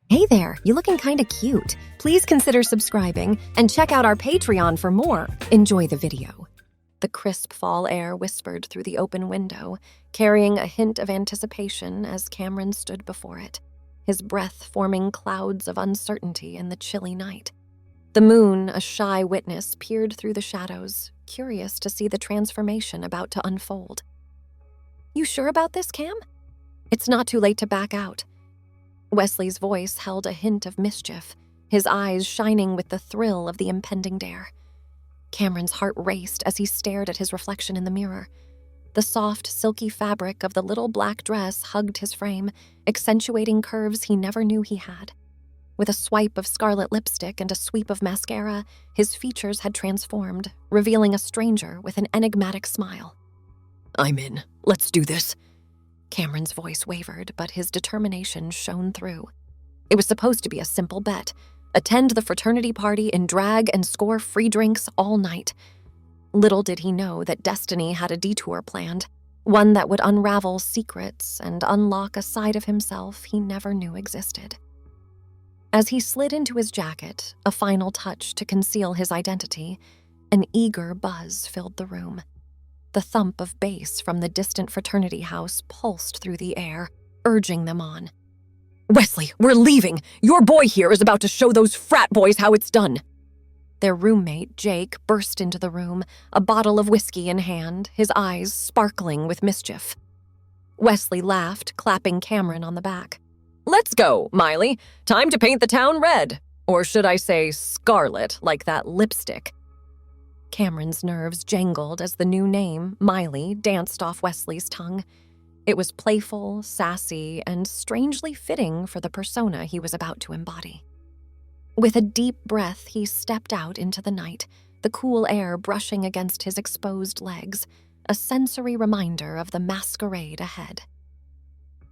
Hey there, you looking kinda cute. Please consider subscribing and check out our Patreon for more. Enjoy the video. The crisp fall air whispered through the open window, carrying a hint of anticipation as Cameron stood before it, his breath forming clouds of uncertainty in the chilly night. The moon, a shy witness, peered through the shadows, curious to see the transformation about to unfold. You sure about this, Cam? It's not too late to back out. Wesley's voice held a hint of mischief, his eyes shining with the thrill of the impending dare. Cameron's heart raced as he stared at his reflection in the mirror. The soft, silky fabric of the little black dress hugged his frame, accentuating curves he never knew he had. With a swipe of scarlet lipstick and a sweep of mascara, his features had transformed, revealing a stranger with an enigmatic smile. "I'm in. Let's do this." Cameron's voice wavered, but his determination shone through. It was supposed to be a simple bet. Attend the fraternity party in drag and score free drinks all night. Little did he know that destiny had a detour planned, one that would unravel secrets and unlock a side of himself he never knew existed. As he slid into his jacket, a final touch to conceal his identity, an eager buzz filled the room. The thump of bass from the distant fraternity house pulsed through the air, urging them on. "Wesley, we're leaving! Your boy here is about to show those frat boys how it's done!" Their roommate, Jake, burst into the room, a bottle of whiskey in hand, his eyes sparkling with mischief. Wesley laughed, clapping Cameron on the back. "Let's go, Miley. Time to paint the town red. Or should I say scarlet, like that lipstick?" Cameron's nerves jangled as the new name, Miley, danced off Wesley's tongue. It was playful, sassy, and strangely fitting for the persona he was about to embody. With a deep breath, he stepped out into the night, the cool air brushing against his exposed legs, a sensory reminder of the masquerade ahead.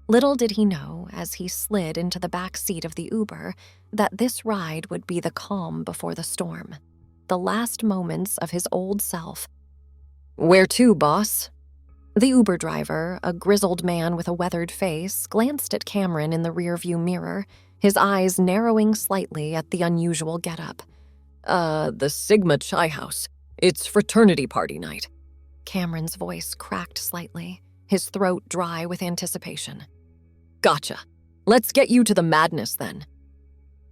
Little did he know, as he slid into the back seat of the Uber, that this ride would be the calm before the storm. The last moments of his old self. "Where to, boss?" The Uber driver, a grizzled man with a weathered face, glanced at Cameron in the rearview mirror, his eyes narrowing slightly at the unusual getup. The Sigma Chai House. It's fraternity party night." Cameron's voice cracked slightly, his throat dry with anticipation. "Gotcha. Let's get you to the madness, then."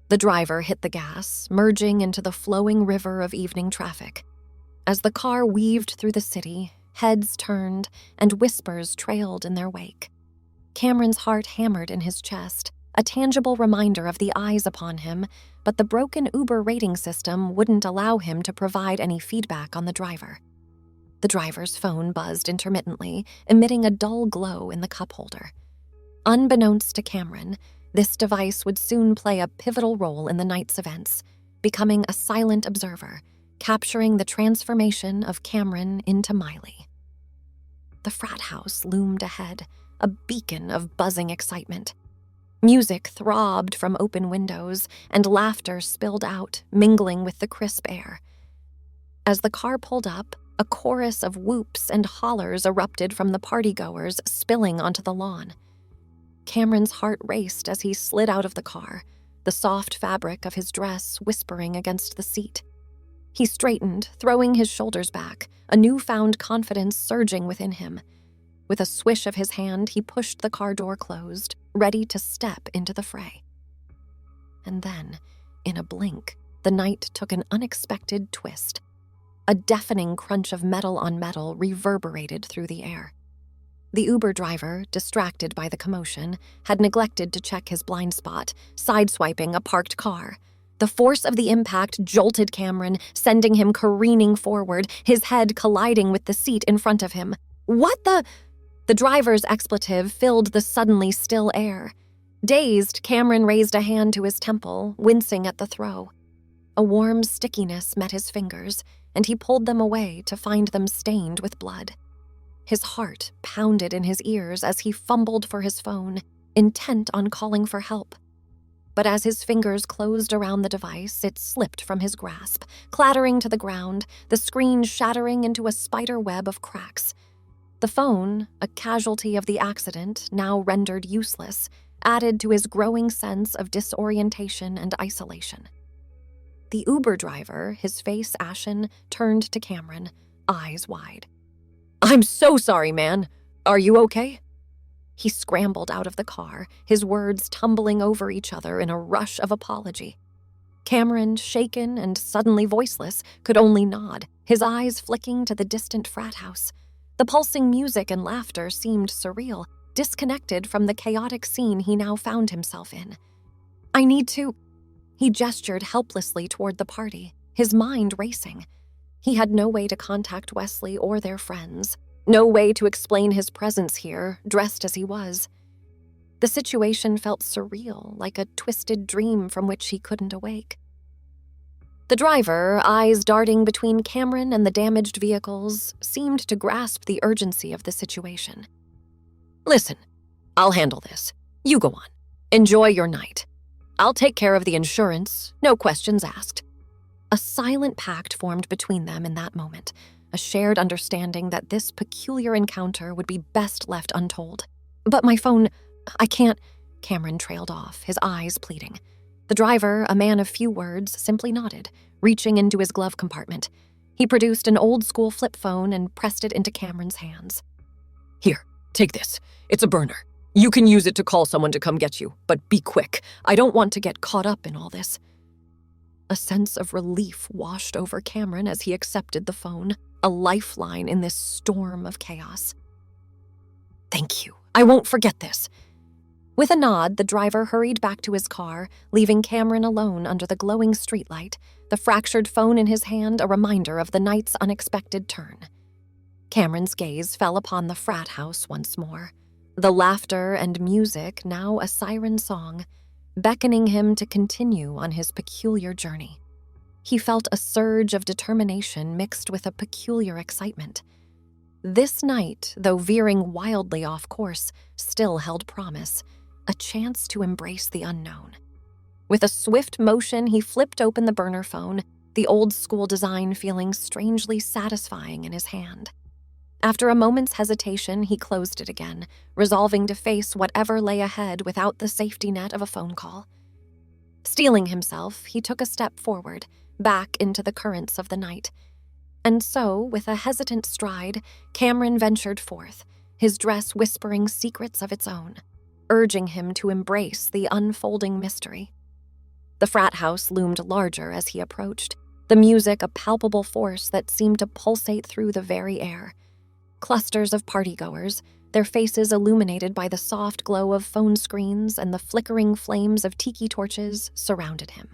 The driver hit the gas, merging into the flowing river of evening traffic. As the car weaved through the city, heads turned and whispers trailed in their wake. Cameron's heart hammered in his chest, a tangible reminder of the eyes upon him, but the broken Uber rating system wouldn't allow him to provide any feedback on the driver. The driver's phone buzzed intermittently, emitting a dull glow in the cup holder. Unbeknownst to Cameron, this device would soon play a pivotal role in the night's events, becoming a silent observer, capturing the transformation of Cameron into Miley. The frat house loomed ahead, a beacon of buzzing excitement. Music throbbed from open windows, and laughter spilled out, mingling with the crisp air. As the car pulled up, a chorus of whoops and hollers erupted from the partygoers, spilling onto the lawn. Cameron's heart raced as he slid out of the car, the soft fabric of his dress whispering against the seat. He straightened, throwing his shoulders back, a newfound confidence surging within him. With a swish of his hand, he pushed the car door closed, ready to step into the fray. And then, in a blink, the night took an unexpected twist. A deafening crunch of metal on metal reverberated through the air. The Uber driver, distracted by the commotion, had neglected to check his blind spot, sideswiping a parked car. The force of the impact jolted Cameron, sending him careening forward, his head colliding with the seat in front of him. "What the?" The driver's expletive filled the suddenly still air. Dazed, Cameron raised a hand to his temple, wincing at the throw. A warm stickiness met his fingers, and he pulled them away to find them stained with blood. His heart pounded in his ears as he fumbled for his phone, intent on calling for help. But as his fingers closed around the device, it slipped from his grasp, clattering to the ground, the screen shattering into a spider web of cracks. The phone, a casualty of the accident, now rendered useless, added to his growing sense of disorientation and isolation. The Uber driver, his face ashen, turned to Cameron, eyes wide. "I'm so sorry, man. Are you okay?" He scrambled out of the car, his words tumbling over each other in a rush of apology. Cameron, shaken and suddenly voiceless, could only nod, his eyes flicking to the distant frat house. The pulsing music and laughter seemed surreal, disconnected from the chaotic scene he now found himself in. "I need to—" He gestured helplessly toward the party, his mind racing. He had no way to contact Wesley or their friends, no way to explain his presence here, dressed as he was. The situation felt surreal, like a twisted dream from which he couldn't awake. The driver, eyes darting between Cameron and the damaged vehicles, seemed to grasp the urgency of the situation. "Listen, I'll handle this. You go on. Enjoy your night. I'll take care of the insurance, no questions asked." A silent pact formed between them in that moment, a shared understanding that this peculiar encounter would be best left untold. "But my phone, I can't—" Cameron trailed off, his eyes pleading. The driver, a man of few words, simply nodded, reaching into his glove compartment. He produced an old-school flip phone and pressed it into Cameron's hands. "Here, take this. It's a burner. You can use it to call someone to come get you, but be quick. I don't want to get caught up in all this." A sense of relief washed over Cameron as he accepted the phone, a lifeline in this storm of chaos. "Thank you. I won't forget this." With a nod, the driver hurried back to his car, leaving Cameron alone under the glowing streetlight, the fractured phone in his hand a reminder of the night's unexpected turn. Cameron's gaze fell upon the frat house once more, the laughter and music now a siren song, beckoning him to continue on his peculiar journey. He felt a surge of determination mixed with a peculiar excitement. This night, though veering wildly off course, still held promise, a chance to embrace the unknown. With a swift motion, he flipped open the burner phone, the old-school design feeling strangely satisfying in his hand. After a moment's hesitation, he closed it again, resolving to face whatever lay ahead without the safety net of a phone call. Steeling himself, he took a step forward, back into the currents of the night. And so, with a hesitant stride, Cameron ventured forth, his dress whispering secrets of its own, urging him to embrace the unfolding mystery. The frat house loomed larger as he approached, the music a palpable force that seemed to pulsate through the very air. Clusters of partygoers, their faces illuminated by the soft glow of phone screens and the flickering flames of tiki torches, surrounded him.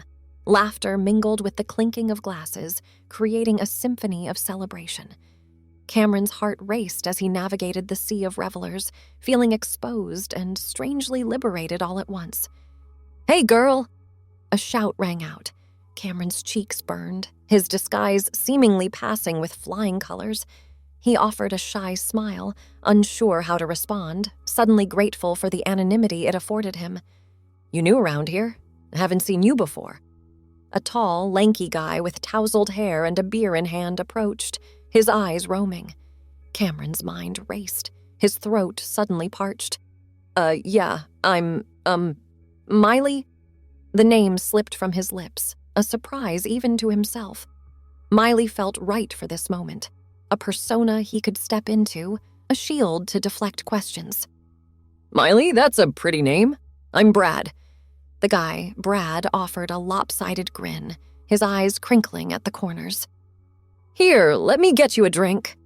Laughter mingled with the clinking of glasses, creating a symphony of celebration. Cameron's heart raced as he navigated the sea of revelers, feeling exposed and strangely liberated all at once. "Hey, girl!" A shout rang out. Cameron's cheeks burned, his disguise seemingly passing with flying colors. He offered a shy smile, unsure how to respond, suddenly grateful for the anonymity it afforded him. "You new around here? I haven't seen you before." A tall, lanky guy with tousled hair and a beer in hand approached, his eyes roaming. Cameron's mind raced, his throat suddenly parched. Yeah, I'm, Miley?" The name slipped from his lips, a surprise even to himself. Miley felt right for this moment. A persona he could step into, a shield to deflect questions. "Miley, that's a pretty name. I'm Brad." The guy, Brad, offered a lopsided grin, his eyes crinkling at the corners. "Here, let me get you a drink."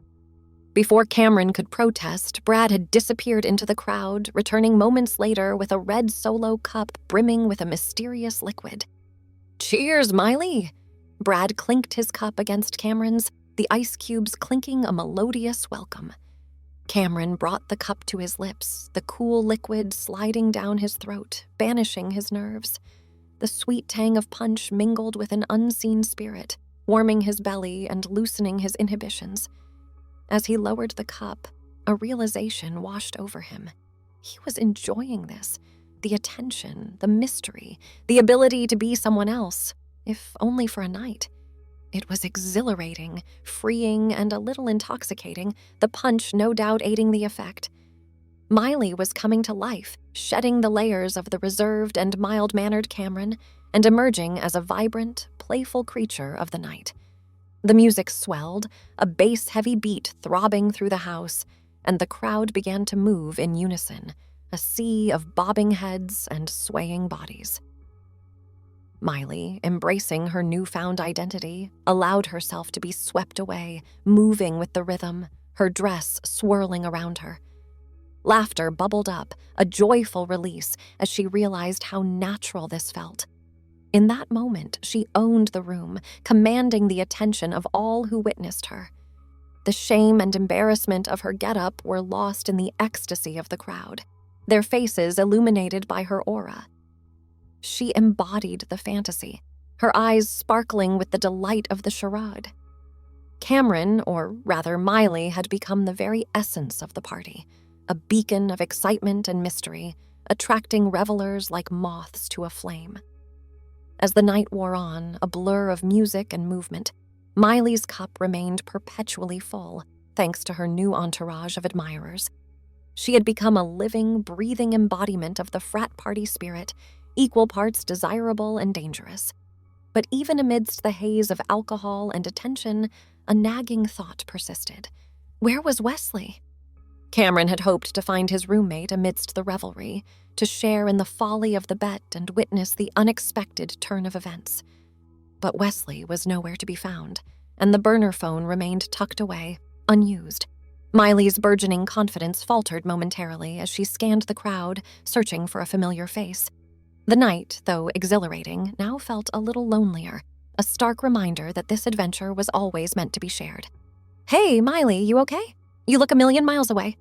Before Cameron could protest, Brad had disappeared into the crowd, returning moments later with a red Solo cup brimming with a mysterious liquid. "Cheers, Miley!" Brad clinked his cup against Cameron's, the ice cubes clinking a melodious welcome. Cameron brought the cup to his lips, the cool liquid sliding down his throat, banishing his nerves. The sweet tang of punch mingled with an unseen spirit, warming his belly and loosening his inhibitions. As he lowered the cup, a realization washed over him. He was enjoying this, the attention, the mystery, the ability to be someone else, if only for a night. It was exhilarating, freeing, and a little intoxicating, the punch no doubt aiding the effect. Miley was coming to life, shedding the layers of the reserved and mild-mannered Cameron and emerging as a vibrant, playful creature of the night. The music swelled, a bass-heavy beat throbbing through the house, and the crowd began to move in unison, a sea of bobbing heads and swaying bodies. Miley, embracing her newfound identity, allowed herself to be swept away, moving with the rhythm, her dress swirling around her. Laughter bubbled up, a joyful release, as she realized how natural this felt. In that moment, she owned the room, commanding the attention of all who witnessed her. The shame and embarrassment of her getup were lost in the ecstasy of the crowd, their faces illuminated by her aura. She embodied the fantasy, her eyes sparkling with the delight of the charade. Cameron, or rather Miley, had become the very essence of the party, a beacon of excitement and mystery, attracting revelers like moths to a flame. As the night wore on, a blur of music and movement, Miley's cup remained perpetually full, thanks to her new entourage of admirers. She had become a living, breathing embodiment of the frat party spirit, equal parts desirable and dangerous. But even amidst the haze of alcohol and attention, a nagging thought persisted. Where was Wesley? Cameron had hoped to find his roommate amidst the revelry, to share in the folly of the bet and witness the unexpected turn of events. But Wesley was nowhere to be found, and the burner phone remained tucked away, unused. Miley's burgeoning confidence faltered momentarily as she scanned the crowd, searching for a familiar face. The night, though exhilarating, now felt a little lonelier, a stark reminder that this adventure was always meant to be shared. "Hey, Miley, you okay? You look a million miles away."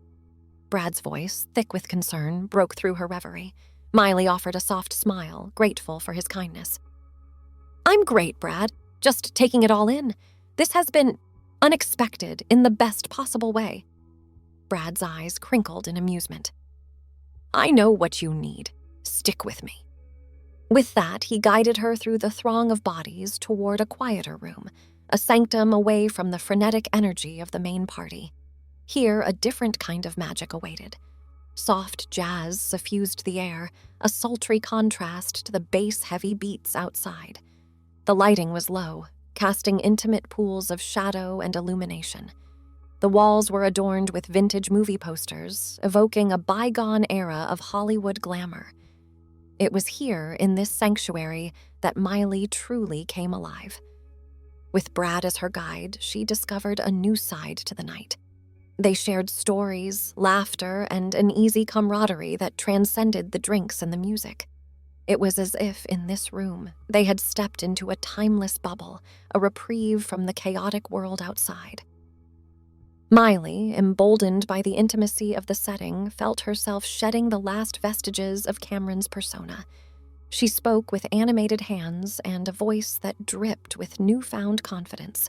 Brad's voice, thick with concern, broke through her reverie. Miley offered a soft smile, grateful for his kindness. "I'm great, Brad. Just taking it all in. This has been unexpected in the best possible way." Brad's eyes crinkled in amusement. "I know what you need. Stick with me." With that, he guided her through the throng of bodies toward a quieter room, a sanctum away from the frenetic energy of the main party. Here, a different kind of magic awaited. Soft jazz suffused the air, a sultry contrast to the bass-heavy beats outside. The lighting was low, casting intimate pools of shadow and illumination. The walls were adorned with vintage movie posters, evoking a bygone era of Hollywood glamour. It was here, in this sanctuary, that Miley truly came alive. With Brad as her guide, she discovered a new side to the night. They shared stories, laughter, and an easy camaraderie that transcended the drinks and the music. It was as if, in this room, they had stepped into a timeless bubble, a reprieve from the chaotic world outside. Miley, emboldened by the intimacy of the setting, felt herself shedding the last vestiges of Cameron's persona. She spoke with animated hands and a voice that dripped with newfound confidence.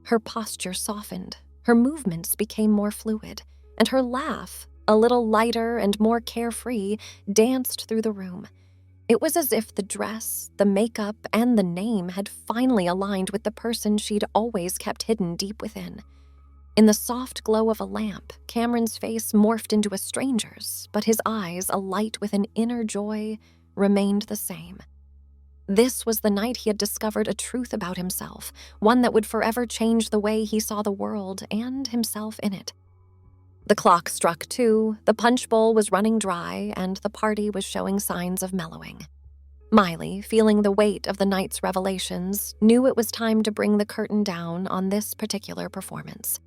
Her posture softened, her movements became more fluid, and her laugh, a little lighter and more carefree, danced through the room. It was as if the dress, the makeup, and the name had finally aligned with the person she'd always kept hidden deep within. In the soft glow of a lamp, Cameron's face morphed into a stranger's, but his eyes, alight with an inner joy, remained the same. This was the night he had discovered a truth about himself, one that would forever change the way he saw the world and himself in it. The clock struck 2, the punch bowl was running dry, and the party was showing signs of mellowing. Miley, feeling the weight of the night's revelations, knew it was time to bring the curtain down on this particular performance.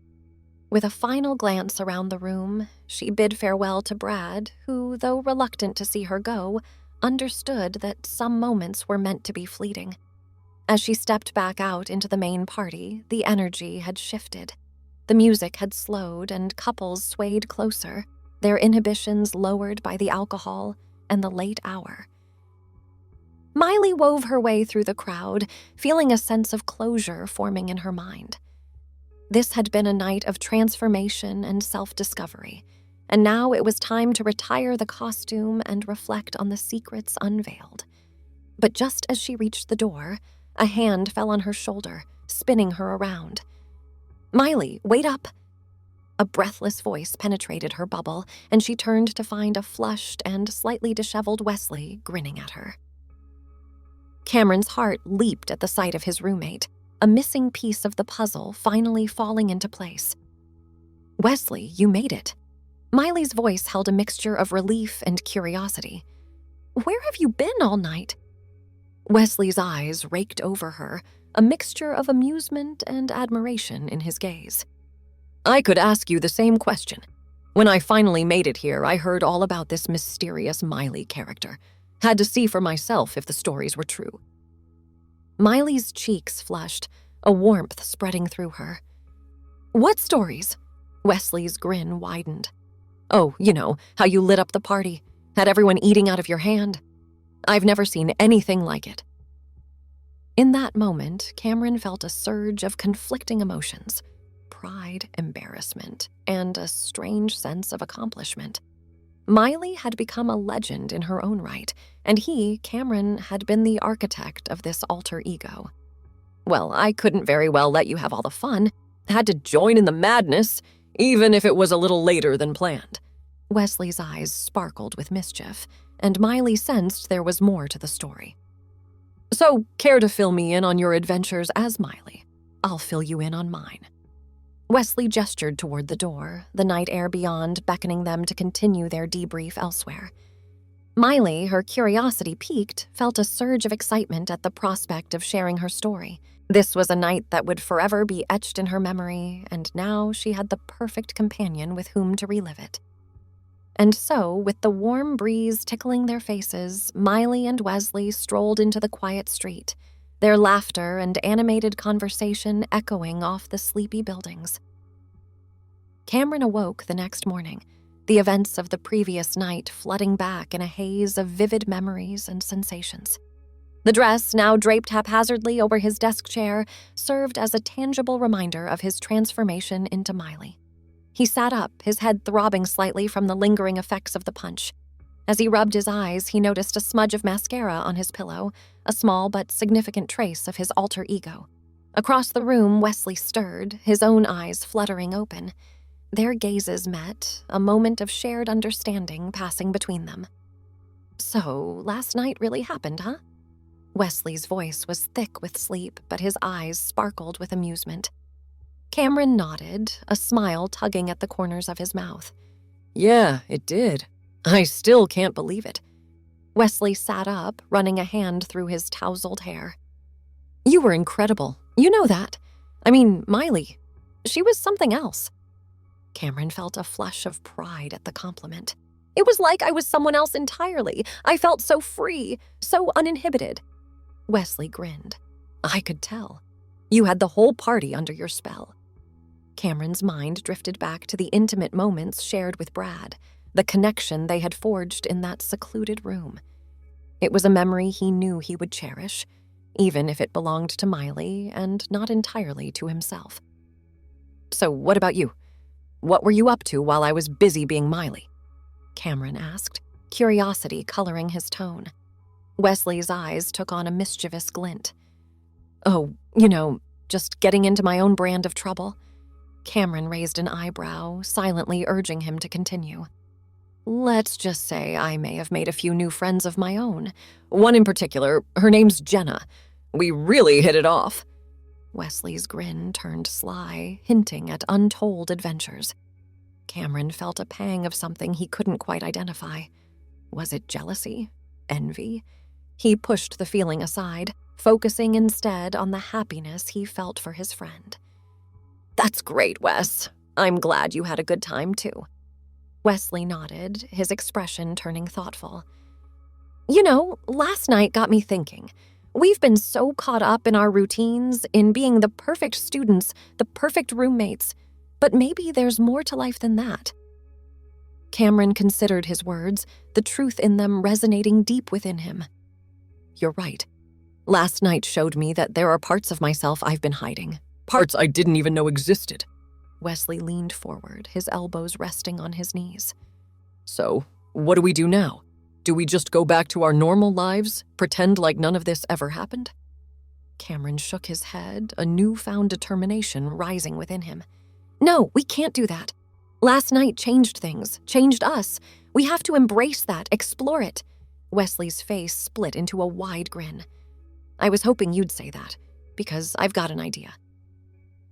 With a final glance around the room, she bid farewell to Brad, who, though reluctant to see her go, understood that some moments were meant to be fleeting. As she stepped back out into the main party, the energy had shifted. The music had slowed and couples swayed closer, their inhibitions lowered by the alcohol and the late hour. Miley wove her way through the crowd, feeling a sense of closure forming in her mind. This had been a night of transformation and self-discovery, and now it was time to retire the costume and reflect on the secrets unveiled. But just as she reached the door, a hand fell on her shoulder, spinning her around. "Miley, wait up!" A breathless voice penetrated her bubble, and she turned to find a flushed and slightly disheveled Wesley grinning at her. Cameron's heart leaped at the sight of his roommate, a missing piece of the puzzle finally falling into place. "Wesley, you made it." Miley's voice held a mixture of relief and curiosity. "Where have you been all night?" Wesley's eyes raked over her, a mixture of amusement and admiration in his gaze. "I could ask you the same question. When I finally made it here, I heard all about this mysterious Miley character. Had to see for myself if the stories were true." Miley's cheeks flushed, a warmth spreading through her. "What stories?" Wesley's grin widened. "Oh, you know, how you lit up the party, had everyone eating out of your hand. I've never seen anything like it." In that moment, Cameron felt a surge of conflicting emotions: pride, embarrassment, and a strange sense of accomplishment. Miley had become a legend in her own right, and he, Cameron, had been the architect of this alter ego. "Well, I couldn't very well let you have all the fun. Had to join in the madness, even if it was a little later than planned." Wesley's eyes sparkled with mischief, and Miley sensed there was more to the story. "So, care to fill me in on your adventures as Miley? I'll fill you in on mine." Wesley gestured toward the door, the night air beyond beckoning them to continue their debrief elsewhere. Miley, her curiosity piqued, felt a surge of excitement at the prospect of sharing her story. This was a night that would forever be etched in her memory, and now she had the perfect companion with whom to relive it. And so, with the warm breeze tickling their faces, Miley and Wesley strolled into the quiet street, their laughter and animated conversation echoing off the sleepy buildings. Cameron awoke the next morning, the events of the previous night flooding back in a haze of vivid memories and sensations. The dress, now draped haphazardly over his desk chair, served as a tangible reminder of his transformation into Miley. He sat up, his head throbbing slightly from the lingering effects of the punch. As he rubbed his eyes, he noticed a smudge of mascara on his pillow, a small but significant trace of his alter ego. Across the room, Wesley stirred, his own eyes fluttering open. Their gazes met, a moment of shared understanding passing between them. "So, last night really happened, huh?" Wesley's voice was thick with sleep, but his eyes sparkled with amusement. Cameron nodded, a smile tugging at the corners of his mouth. "Yeah, it did. I still can't believe it." Wesley sat up, running a hand through his tousled hair. "You were incredible. You know that. I mean, Miley. She was something else." Cameron felt a flush of pride at the compliment. "It was like I was someone else entirely. I felt so free, so uninhibited." Wesley grinned. "I could tell. You had the whole party under your spell." Cameron's mind drifted back to the intimate moments shared with Brad, the connection they had forged in that secluded room. It was a memory he knew he would cherish, even if it belonged to Miley and not entirely to himself. "So what about you? What were you up to while I was busy being Miley?" Cameron asked, curiosity coloring his tone. Wesley's eyes took on a mischievous glint. "Oh, just getting into my own brand of trouble." Cameron raised an eyebrow, silently urging him to continue. "Let's just say I may have made a few new friends of my own. One in particular, her name's Jenna. We really hit it off." Wesley's grin turned sly, hinting at untold adventures. Cameron felt a pang of something he couldn't quite identify. Was it jealousy? Envy? He pushed the feeling aside, focusing instead on the happiness he felt for his friend. "That's great, Wes. I'm glad you had a good time, too." Wesley nodded, his expression turning thoughtful. Last night got me thinking. We've been so caught up in our routines, in being the perfect students, the perfect roommates, but maybe there's more to life than that." Cameron considered his words, the truth in them resonating deep within him. "You're right. Last night showed me that there are parts of myself I've been hiding. Parts I didn't even know existed." Wesley leaned forward, his elbows resting on his knees. "So, what do we do now? Do we just go back to our normal lives, pretend like none of this ever happened?" Cameron shook his head, a newfound determination rising within him. "No, we can't do that. Last night changed things, changed us. We have to embrace that, explore it. Wesley's face split into a wide grin. I was hoping you'd say that, because I've got an idea.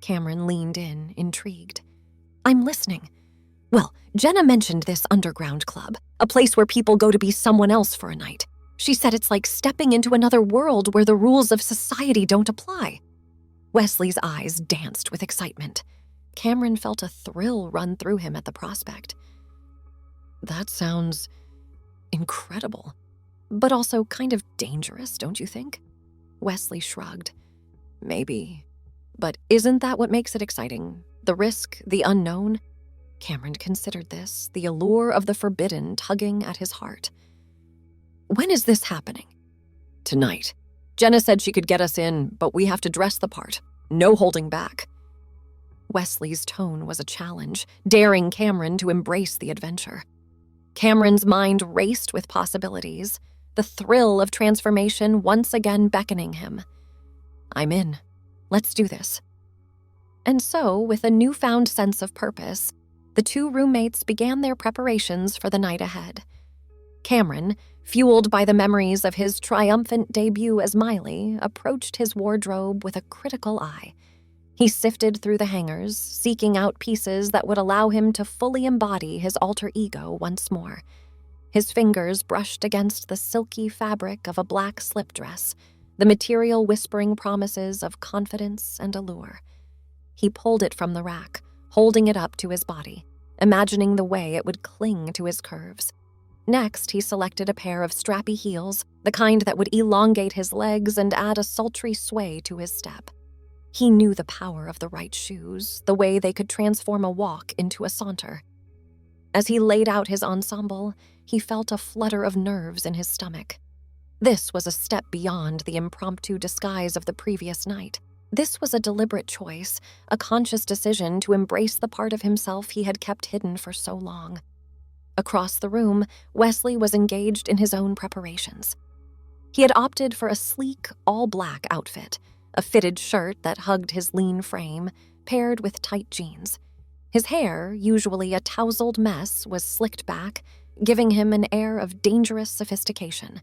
Cameron leaned in, intrigued. I'm listening. Well, Jenna mentioned this underground club, a place where people go to be someone else for a night. She said it's like stepping into another world where the rules of society don't apply. Wesley's eyes danced with excitement. Cameron felt a thrill run through him at the prospect. That sounds incredible, but also kind of dangerous, don't you think? Wesley shrugged. Maybe. But isn't that what makes it exciting? The risk, the unknown? Cameron considered this, the allure of the forbidden tugging at his heart. When is this happening? Tonight. Jenna said she could get us in, but we have to dress the part. No holding back. Wesley's tone was a challenge, daring Cameron to embrace the adventure. Cameron's mind raced with possibilities, the thrill of transformation once again beckoning him. I'm in. Let's do this. And so, with a newfound sense of purpose, the two roommates began their preparations for the night ahead. Cameron, fueled by the memories of his triumphant debut as Miley, approached his wardrobe with a critical eye. He sifted through the hangers, seeking out pieces that would allow him to fully embody his alter ego once more. His fingers brushed against the silky fabric of a black slip dress, the material whispering promises of confidence and allure. He pulled it from the rack, holding it up to his body, imagining the way it would cling to his curves. Next, he selected a pair of strappy heels, the kind that would elongate his legs and add a sultry sway to his step. He knew the power of the right shoes, the way they could transform a walk into a saunter. As he laid out his ensemble, he felt a flutter of nerves in his stomach. This was a step beyond the impromptu disguise of the previous night. This was a deliberate choice, a conscious decision to embrace the part of himself he had kept hidden for so long. Across the room, Wesley was engaged in his own preparations. He had opted for a sleek, all-black outfit, a fitted shirt that hugged his lean frame, paired with tight jeans. His hair, usually a tousled mess, was slicked back, giving him an air of dangerous sophistication.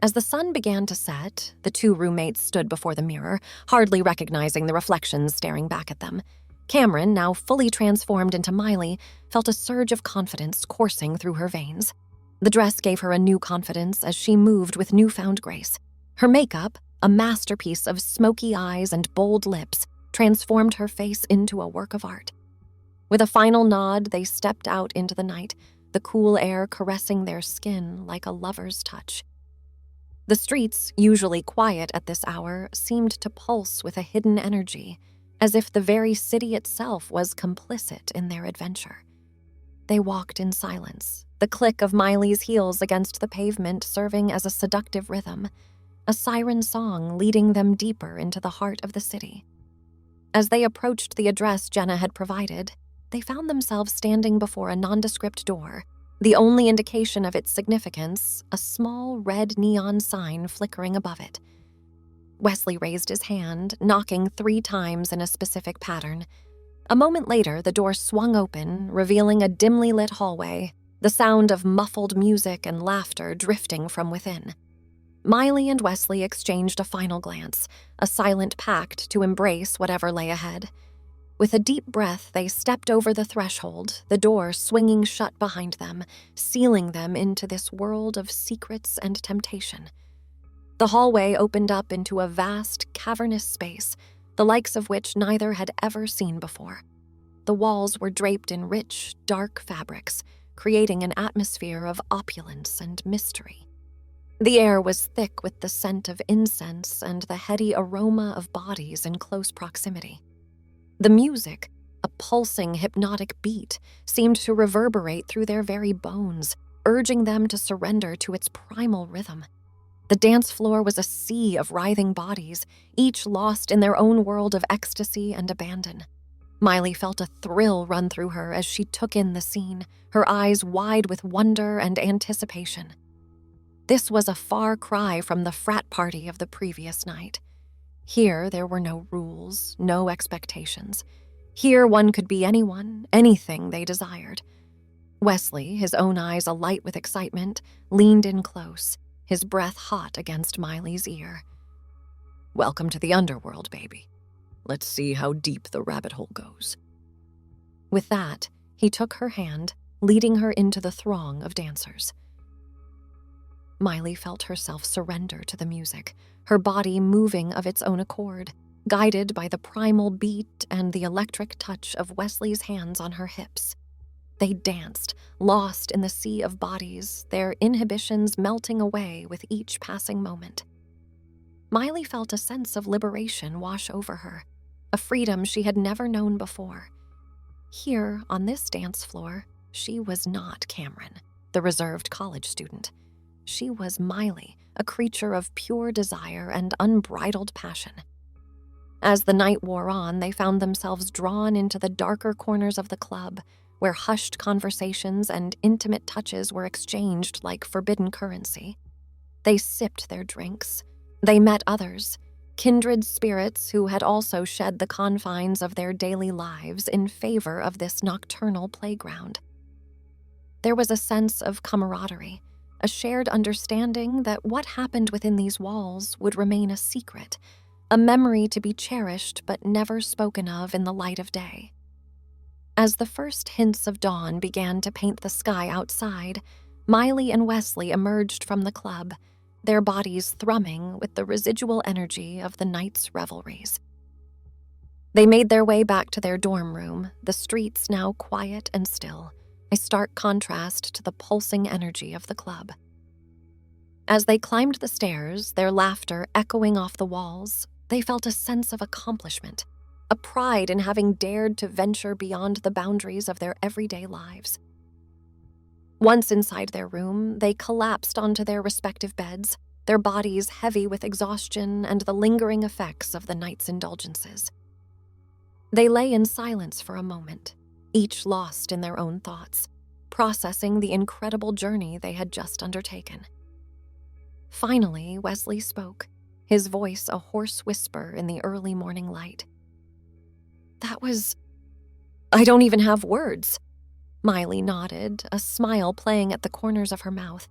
As the sun began to set, the two roommates stood before the mirror, hardly recognizing the reflections staring back at them. Cameron, now fully transformed into Miley, felt a surge of confidence coursing through her veins. The dress gave her a new confidence as she moved with newfound grace. Her makeup, a masterpiece of smoky eyes and bold lips, transformed her face into a work of art. With a final nod, they stepped out into the night, the cool air caressing their skin like a lover's touch. The streets, usually quiet at this hour, seemed to pulse with a hidden energy, as if the very city itself was complicit in their adventure. They walked in silence, the click of Miley's heels against the pavement serving as a seductive rhythm, a siren song leading them deeper into the heart of the city. As they approached the address Jenna had provided, they found themselves standing before a nondescript door, the only indication of its significance, a small red neon sign flickering above it. Wesley raised his hand, knocking 3 times in a specific pattern. A moment later, the door swung open, revealing a dimly lit hallway, the sound of muffled music and laughter drifting from within. Miley and Wesley exchanged a final glance, a silent pact to embrace whatever lay ahead. With a deep breath, they stepped over the threshold, the door swinging shut behind them, sealing them into this world of secrets and temptation. The hallway opened up into a vast, cavernous space, the likes of which neither had ever seen before. The walls were draped in rich, dark fabrics, creating an atmosphere of opulence and mystery. The air was thick with the scent of incense and the heady aroma of bodies in close proximity. The music, a pulsing, hypnotic beat, seemed to reverberate through their very bones, urging them to surrender to its primal rhythm. The dance floor was a sea of writhing bodies, each lost in their own world of ecstasy and abandon. Miley felt a thrill run through her as she took in the scene, her eyes wide with wonder and anticipation. This was a far cry from the frat party of the previous night. Here, there were no rules, no expectations. Here one could be anyone, anything they desired. Wesley, his own eyes alight with excitement, leaned in close, his breath hot against Miley's ear. "Welcome to the underworld, baby. Let's see how deep the rabbit hole goes." With that, he took her hand, leading her into the throng of dancers. Miley felt herself surrender to the music, her body moving of its own accord, guided by the primal beat and the electric touch of Wesley's hands on her hips. They danced, lost in the sea of bodies, their inhibitions melting away with each passing moment. Miley felt a sense of liberation wash over her, a freedom she had never known before. Here, on this dance floor, she was not Cameron, the reserved college student. She was Miley, a creature of pure desire and unbridled passion. As the night wore on, they found themselves drawn into the darker corners of the club, where hushed conversations and intimate touches were exchanged like forbidden currency. They sipped their drinks. They met others, kindred spirits who had also shed the confines of their daily lives in favor of this nocturnal playground. There was a sense of camaraderie, a shared understanding that what happened within these walls would remain a secret, a memory to be cherished but never spoken of in the light of day. As the first hints of dawn began to paint the sky outside, Miley and Wesley emerged from the club, their bodies thrumming with the residual energy of the night's revelries. They made their way back to their dorm room, the streets now quiet and still, a stark contrast to the pulsing energy of the club. As they climbed the stairs, their laughter echoing off the walls, they felt a sense of accomplishment, a pride in having dared to venture beyond the boundaries of their everyday lives. Once inside their room, they collapsed onto their respective beds, their bodies heavy with exhaustion and the lingering effects of the night's indulgences. They lay in silence for a moment, each lost in their own thoughts, processing the incredible journey they had just undertaken. Finally, Wesley spoke, his voice a hoarse whisper in the early morning light. I don't even have words." Miley nodded, a smile playing at the corners of her mouth.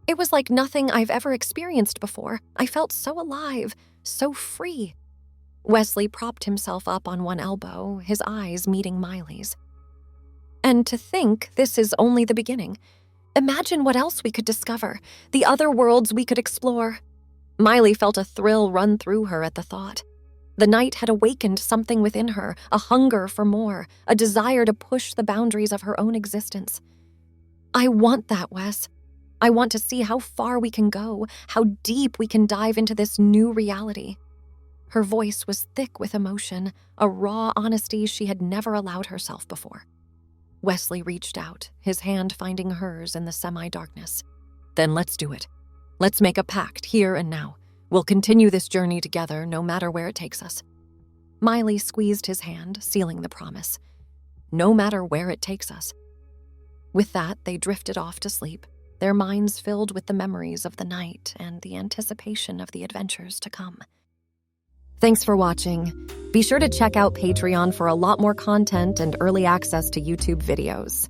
"It was like nothing I've ever experienced before. I felt so alive, so free." Wesley propped himself up on one elbow, his eyes meeting Miley's. "And to think this is only the beginning. Imagine what else we could discover, the other worlds we could explore." Miley felt a thrill run through her at the thought. The night had awakened something within her, a hunger for more, a desire to push the boundaries of her own existence. "I want that, Wes. I want to see how far we can go, how deep we can dive into this new reality." Her voice was thick with emotion, a raw honesty she had never allowed herself before. Wesley reached out, his hand finding hers in the semi-darkness. "Then let's do it. Let's make a pact here and now. We'll continue this journey together no matter where it takes us." Miley squeezed his hand, sealing the promise. No matter where it takes us. With that, they drifted off to sleep, their minds filled with the memories of the night and the anticipation of the adventures to come. Thanks for watching. Be sure to check out Patreon for a lot more content and early access to YouTube videos.